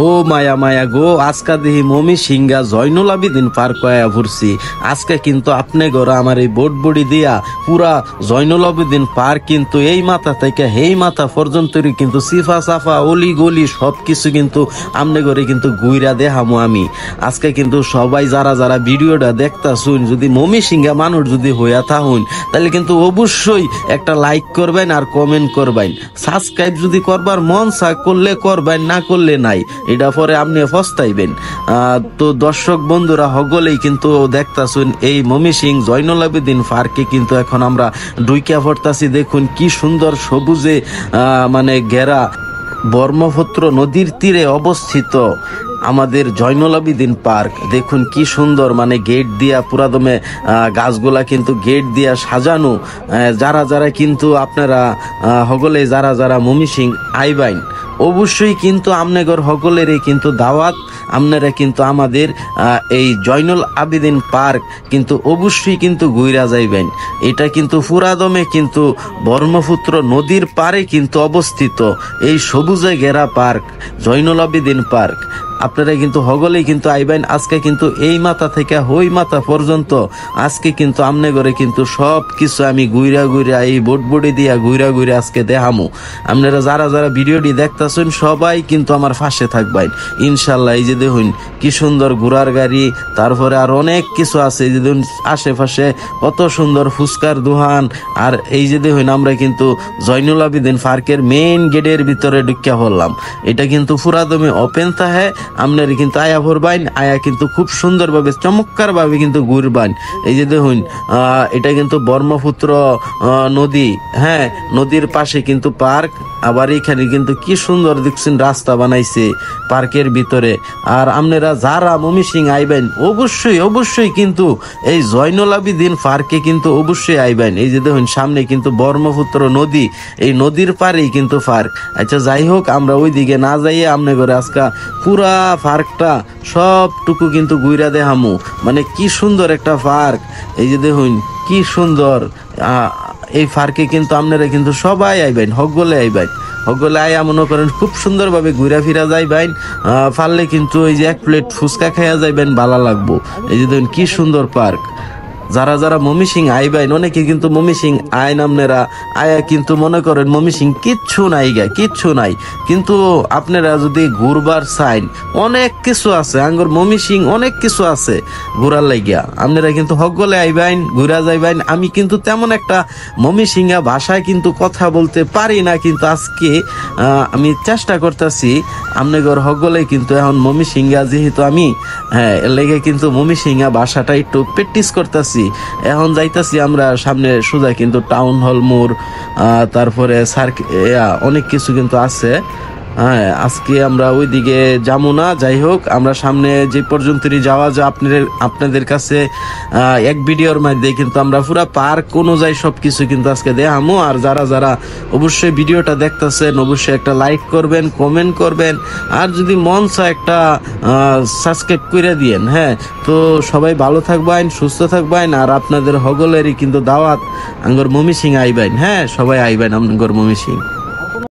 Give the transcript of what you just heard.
ও মায়া মায়া গো, আজকা দেহি mummy Sinha Zainul Abidin park আয়া ঘুরছি। আজকে কিন্তু আপনি ঘরে আমার এই বোট বড়ি দিয়া পুরা জয়নুল আবিদিন পার্ক কিন্তু এই মাথা থেকে এই মাথা পর্যন্তই কিন্তু সিফা সাফা অলি গলি সবকিছু কিন্তু আমনে ঘরে কিন্তু গুইরা দেখামো আমি। আজকে কিন্তু সবাই যারা যারা ভিডিওটা দেখতা শুন, যদি মমি সিংহা মানুষ যদি হইয়া থাকুন তাহলে কিন্তু অবশ্যই একটা লাইক করবেন আর কমেন্ট করবেন। সাবস্ক্রাইব যদি করবার মন চা করলে করবেন, না করলে নাই, এটা পরে আপনি পস্তাইবেন। তো দর্শক বন্ধুরা সকলেই কিন্তু দেখতাছুন এই মমি সিং জয়নুল আবেদিন পার্কে কিন্তু এখন আমরা ঢুইকা পড়তাছি। দেখুন কি সুন্দর সবুজে মানে ঘেরা ব্রহ্মপুত্র নদীর তীরে অবস্থিত আমাদের জয়নুল আবেদিন পার্ক। দেখুন কি সুন্দর, মানে গেট দিয়া পুরাদমে গাছগুলা কিন্তু গেট দিয়া সাজানো। যারা যারা কিন্তু আপনারা সকলে যারা যারা মমি সিং আইবাইন অবশ্যই কিন্তু আমনেগর সকলেরই কিন্তু দাওয়াত। আপনারা কিন্তু আমাদের এই জয়নুল আবেদিন পার্ক কিন্তু অবশ্যই কিন্তু ঘুরা যাইবেন। এটা কিন্তু পুরাদমে কিন্তু ব্রহ্মপুত্র নদীর পারে কিন্তু অবস্থিত এই সবুজে ঘেরা পার্ক জয়নুল আবেদিন পার্ক। আপনারা কিন্তু হগলেই কিন্তু আইবেন। আজকে কিন্তু এই মাথা থেকে ওই মাথা পর্যন্ত আজকে কিন্তু আমনে ঘরে কিন্তু সব কিছু আমি ঘুরা ঘুরা এই বোট বডি দিয়া ঘুরা ঘুরা আজকে দেখামু। আপনারা যারা যারা ভিডিওটি দেখতেছেন সবাই কিন্তু আমার পাশে থাকবেন ইনশাল্লাহ। এই যে দেখুন কি সুন্দর ঘোড়ার গাড়ি, তারপরে আর অনেক কিছু আছে। এই যে দেখুন আশেপাশে কত সুন্দর ফুচকার দোকান। আর এই যে দেখুন আমরা কিন্তু জয়নুল আবেদিন পার্কের মেইন গেটের ভিতরে ঢুকিয়া পড়লাম। এটা কিন্তু পুরাদমে ওপেন থাকে, আপনারা কিন্তু আয়া ভরবাইন, আয়া কিন্তু খুব সুন্দরভাবে চমৎকার ভাবে কিন্তু ঘুরবাইন। এই যে দেখুন এটা কিন্তু ব্রহ্মপুত্র নদী, হ্যাঁ নদীর পাশে কিন্তু পার্ক। আবার এখানে কিন্তু কি সুন্দর দেখছেন রাস্তা বানাইছে পার্কের ভিতরে। আর আপনারা যারা মমি সিং আইবেন অবশ্যই অবশ্যই কিন্তু এই জয়নুল আবেদিন পার্কে কিন্তু অবশ্যই আইবেন। এই যে দেখুন সামনে কিন্তু ব্রহ্মপুত্র নদী, এই নদীর পারেই কিন্তু পার্ক। আচ্ছা যাই হোক, আমরা ওই দিকে না যাইয়ে আমনে করে আজকা পুরা পার্কটা সবটুকু কিন্তু ঘুরা দেখামু। মানে কি সুন্দর একটা পার্ক। এই যে দেখুন কি সুন্দর এই পার্কে কিন্তু আপনারা কিন্তু সবাই আইবেন, হকগলে আইবেন। হকগলে আয়া মনে করেন খুব সুন্দরভাবে ঘুরা ফিরা যাইবেন। পারলে কিন্তু এই যে এক প্লেট ফুচকা খাইয়া যাইবেন, ভালো লাগবো। এই যে দেখুন কি সুন্দর পার্ক। যারা যারা মমি সিং আইবেন, অনেকে কিন্তু মমি সিং আইন আপনারা আয়া কিন্তু মনে করেন মমি সিং কিচ্ছু নাই গা, কিচ্ছু নাই। কিন্তু আপনারা যদি ঘুরবার চাইন অনেক কিছু আছে, আঙ্গুর মমি সিং অনেক কিছু আছে ঘুরার লাগিয়া। আপনারা কিন্তু হকগলে আইবেন, ঘুরা যাইবেন। আমি কিন্তু তেমন একটা মমি সিংহা ভাষায় কিন্তু কথা বলতে পারি না, কিন্তু আজকে আমি চেষ্টা করতেছি আপনাদের হকগলে কিন্তু এখন মমি সিংহা যেহেতু আমি, হ্যাঁ এর লেগে কিন্তু মমি সিংহা ভাষাটা একটু প্র্যাকটিস করতেছি। এখন যাইতাছি আমরা সামনে সোজা কিন্তু টাউন হল মোড়, তারপরে অনেক কিছু কিন্তু আছে। হ্যাঁ আজকে আমরা ওইদিকে যাবো না। যাই হোক, আমরা সামনে যে পর্যন্তই যাওয়া যায় আপনাদের কাছে এক ভিডিওর মধ্যে কিন্তু আমরা পুরো পার্ক অনুযায়ী সবকিছু কিন্তু আজকে দেখামু। আর যারা যারা অবশ্যই ভিডিওটা দেখতেছেন অবশ্যই একটা লাইক করবেন, কমেন্ট করবেন, আর যদি মন চায় একটা সাবস্ক্রাইব করে দিয়েন। হ্যাঁ তো সবাই ভালো থাকবেন, সুস্থ থাকবেন। আর আপনাদের হগলেরই কিন্তু দাওয়াত আঙ্গর মমি সিং আইবেন। হ্যাঁ সবাই আইবেন আমগর মমি সিং।